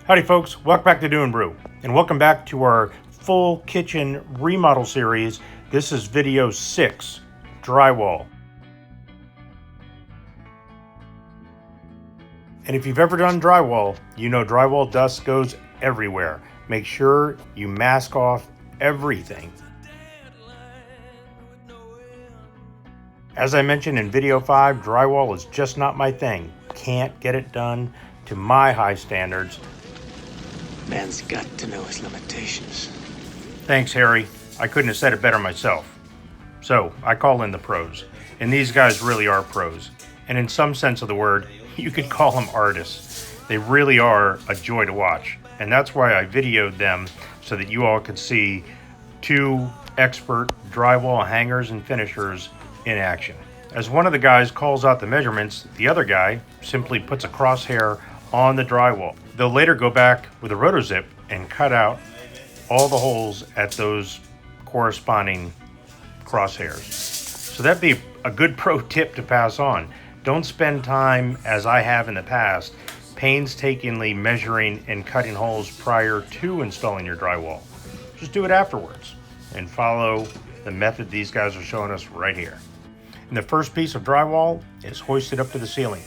Howdy folks, welcome back to Brew, and welcome back to our full kitchen remodel series. This is video 6, Drywall. And if you've ever done drywall, you know drywall dust goes everywhere. Make sure you mask off everything. As I mentioned in video 5, drywall is just not my thing. Can't get it done to my high standards. Man's got to know his limitations. Thanks, Harry. I couldn't have said it better myself. So, I call in the pros. And these guys really are pros. And in some sense of the word, you could call them artists. They really are a joy to watch. And that's why I videoed them so that you all could see two expert drywall hangers and finishers in action. As one of the guys calls out the measurements, the other guy simply puts a crosshair on the drywall. They'll later go back with a rotozip and cut out all the holes at those corresponding crosshairs. So that'd be a good pro tip to pass on. Don't spend time, as I have in the past, painstakingly measuring and cutting holes prior to installing your drywall. Just do it afterwards and follow the method these guys are showing us right here. And the first piece of drywall is hoisted up to the ceiling.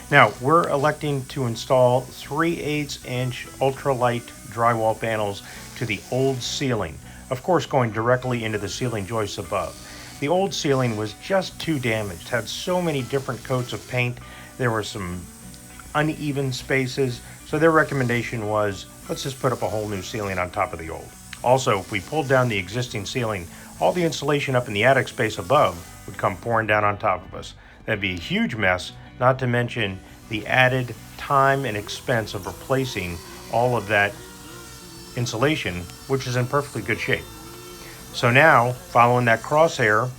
Now, we're electing to install 3/8 inch ultralight drywall panels to the old ceiling, of course going directly into the ceiling joists above. The old ceiling was just too damaged, had so many different coats of paint, there were some uneven spaces, so their recommendation was, let's just put up a whole new ceiling on top of the old. Also, if we pulled down the existing ceiling, all the insulation up in the attic space above would come pouring down on top of us. That'd be a huge mess, not to mention the added time and expense of replacing all of that insulation, which is in perfectly good shape. So now, following that crosshair,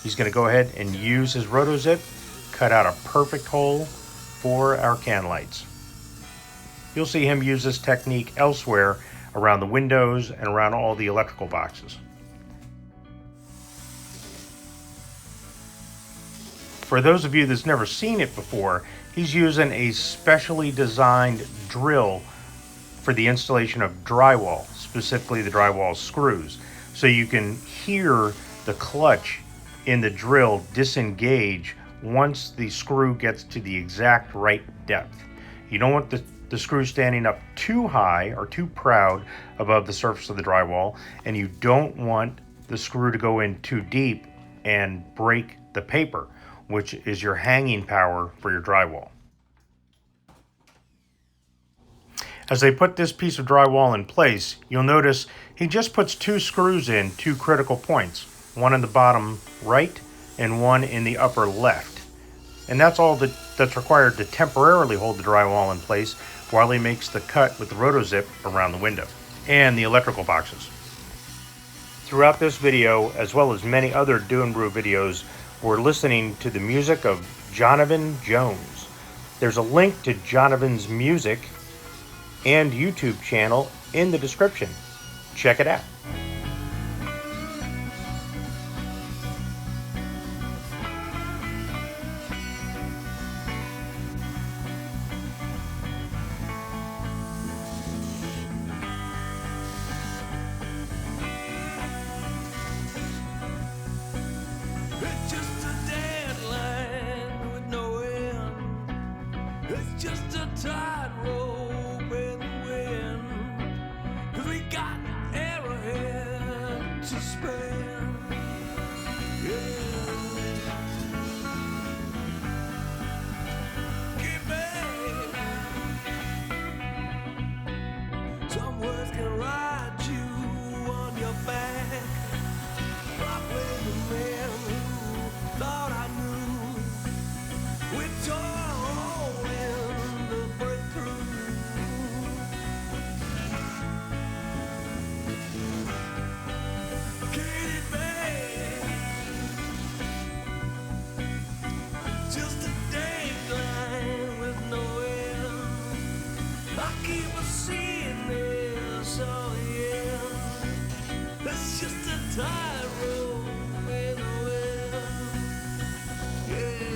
he's going to go ahead and use his rotozip, cut out a perfect hole for our can lights. You'll see him use this technique elsewhere around the windows and around all the electrical boxes. For those of you that's never seen it before, he's using a specially designed drill for the installation of drywall, specifically the drywall screws. So you can hear the clutch in the drill disengage once the screw gets to the exact right depth. You don't want the screw standing up too high or too proud above the surface of the drywall, and you don't want the screw to go in too deep and break the paper, which is your hanging power for your drywall. As they put this piece of drywall in place, you'll notice he just puts 2 screws in 2 critical points, one in the bottom right and one in the upper left. And that's all that's required to temporarily hold the drywall in place while he makes the cut with the rotozip around the window and the electrical boxes. Throughout this video, as well as many other Do & Brew videos, we're listening to the music of Jonivan Jones. There's a link to Jonivan's music and YouTube channel in the description. Check it out. It's just a deadline with no end. It's just a tightrope in the wind. 'Cause we got arrowhead to spend. Yeah. Give me some words can ride you on your back. Probably the man who thought I knew. We tore a hole in the breakthrough. Katy Bay, just a dangling with no end. I keep seeing this all the end. It's just a tightrope in the wind. Yeah.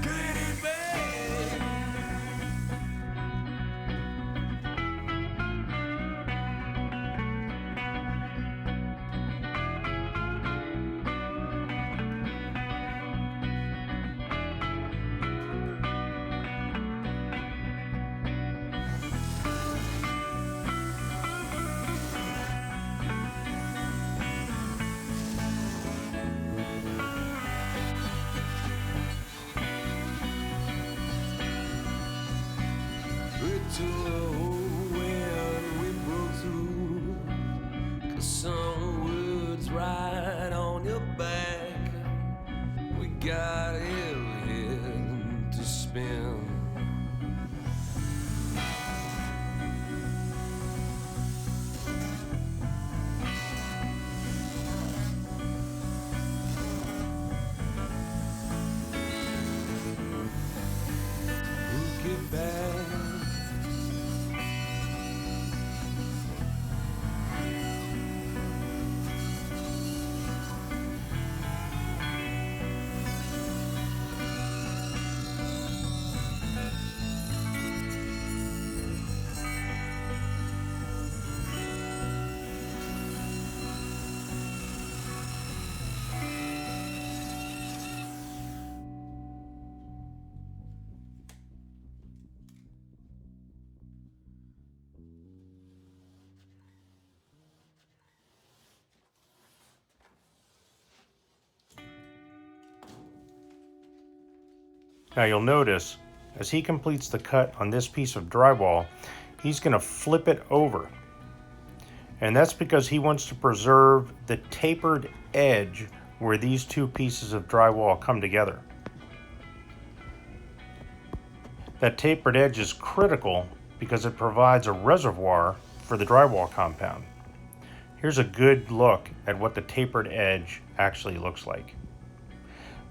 Katy Bay. took a hole when we broke through. 'Cause some words right on your back. We got every head to spin. Look it back. Now you'll notice, as he completes the cut on this piece of drywall, he's going to flip it over. And that's because he wants to preserve the tapered edge where these two pieces of drywall come together. That tapered edge is critical because it provides a reservoir for the drywall compound. Here's a good look at what the tapered edge actually looks like.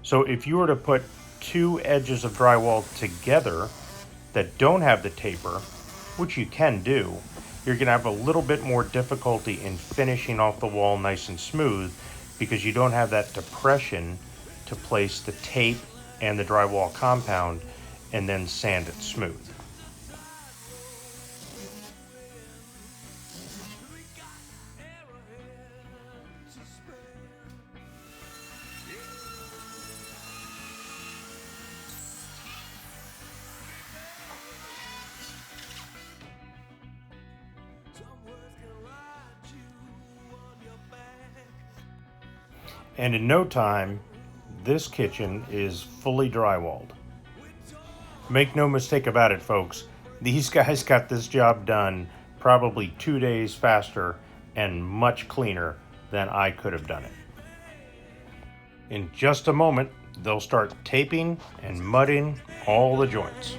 So if you were to put two edges of drywall together that don't have the taper, which you can do, you're going to have a little bit more difficulty in finishing off the wall nice and smooth because you don't have that depression to place the tape and the drywall compound and then sand it smooth. And in no time, this kitchen is fully drywalled. Make no mistake about it, folks. These guys got this job done probably 2 days faster and much cleaner than I could have done it. In just a moment, they'll start taping and mudding all the joints.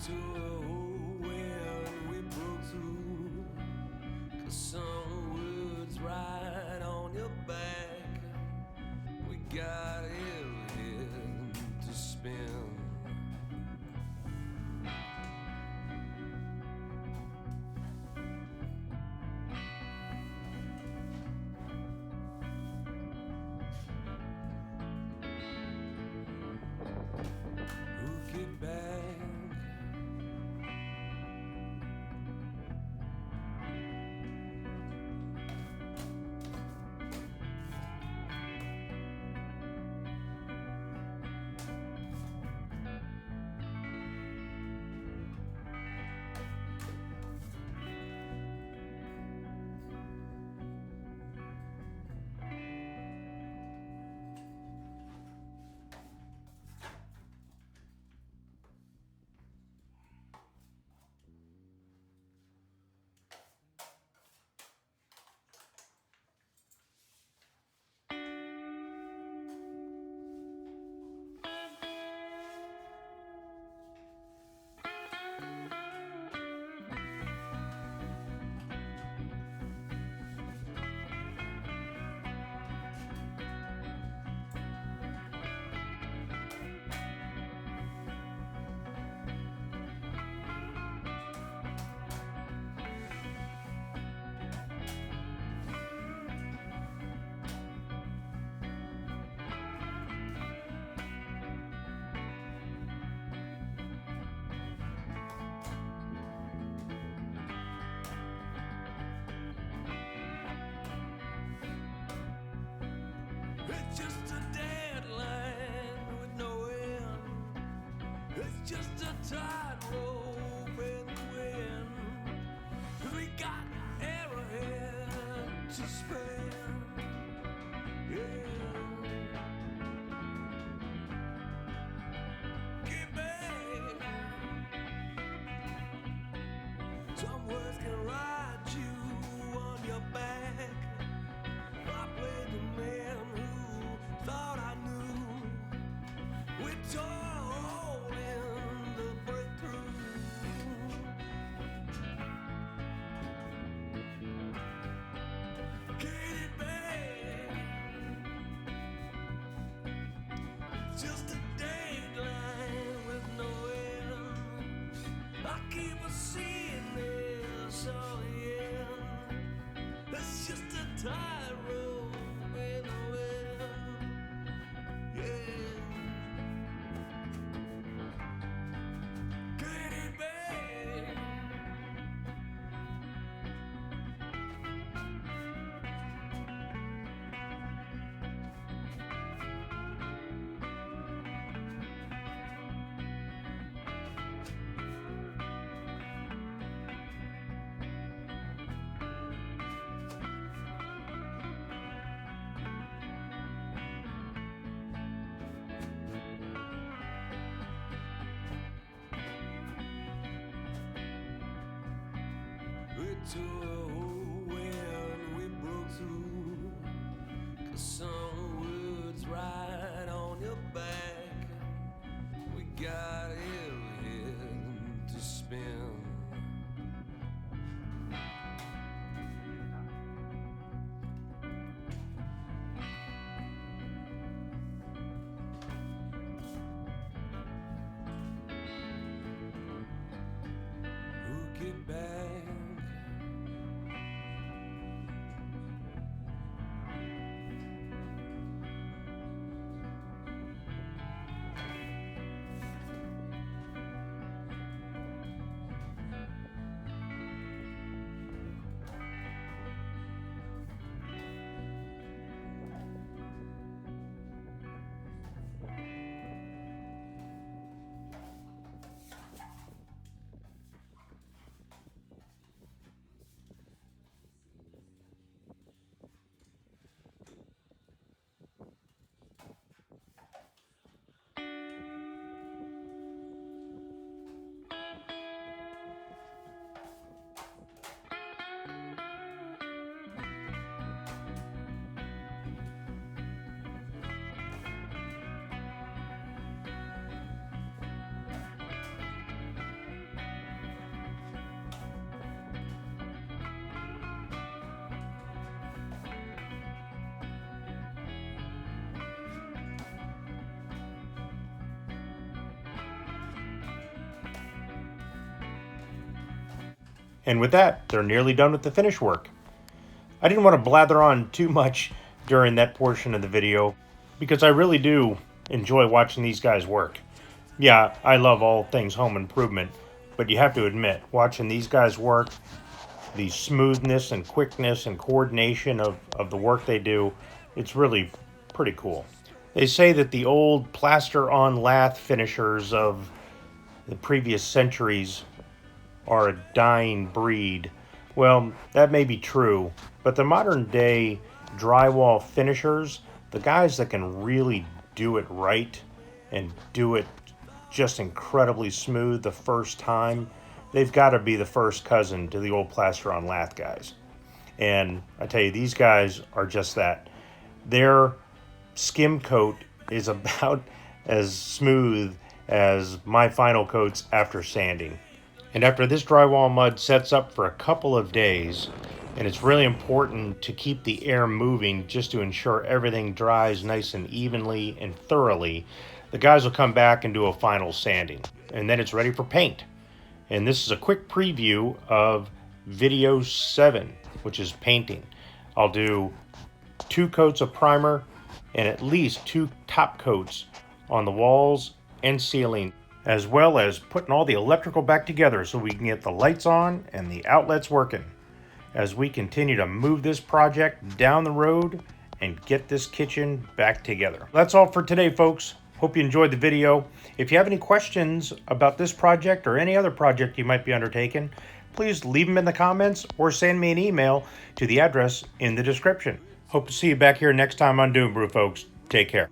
To a hole when we broke through. 'Cause some words right on your back. We got every head to spin. Look it back. just a tightrope in the wind. We got arrowhead to spend. Yeah. Get back. Some words can ride you on your back. I played the man who thought I knew. We tore a hole in the breakthrough. Katy Bay, just a dayline with no end. I keep a seeing this all the end. That's just a tightrope in the wind. Yeah. Katy Bay. We tore a hole when we broke through. 'Cause some words right on your back. We got everything to spend. Hook it back. And with that, they're nearly done with the finish work. I didn't want to blather on too much during that portion of the video because I really do enjoy watching these guys work. Yeah, I love all things home improvement, but you have to admit, watching these guys work, the smoothness and quickness and coordination of the work they do, it's really pretty cool. They say that the old plaster on lath finishers of the previous centuries are a dying breed. Well, that may be true, but the modern day drywall finishers, the guys that can really do it right and do it just incredibly smooth the first time, they've got to be the first cousin to the old plaster on lath guys. And I tell you, these guys are just that. Their skim coat is about as smooth as my final coats after sanding. And after this drywall mud sets up for a couple of days, and it's really important to keep the air moving just to ensure everything dries nice and evenly and thoroughly, the guys will come back and do a final sanding. And then it's ready for paint. And this is a quick preview of video 7, which is painting. I'll do 2 coats of primer and at least 2 top coats on the walls and ceiling, as well as putting all the electrical back together so we can get the lights on and the outlets working as we continue to move this project down the road and get this kitchen back together. That's all for today, folks. Hope you enjoyed the video. If you have any questions about this project or any other project you might be undertaking, please leave them in the comments or send me an email to the address in the description. Hope to see you back here next time on Brew, folks. Take care.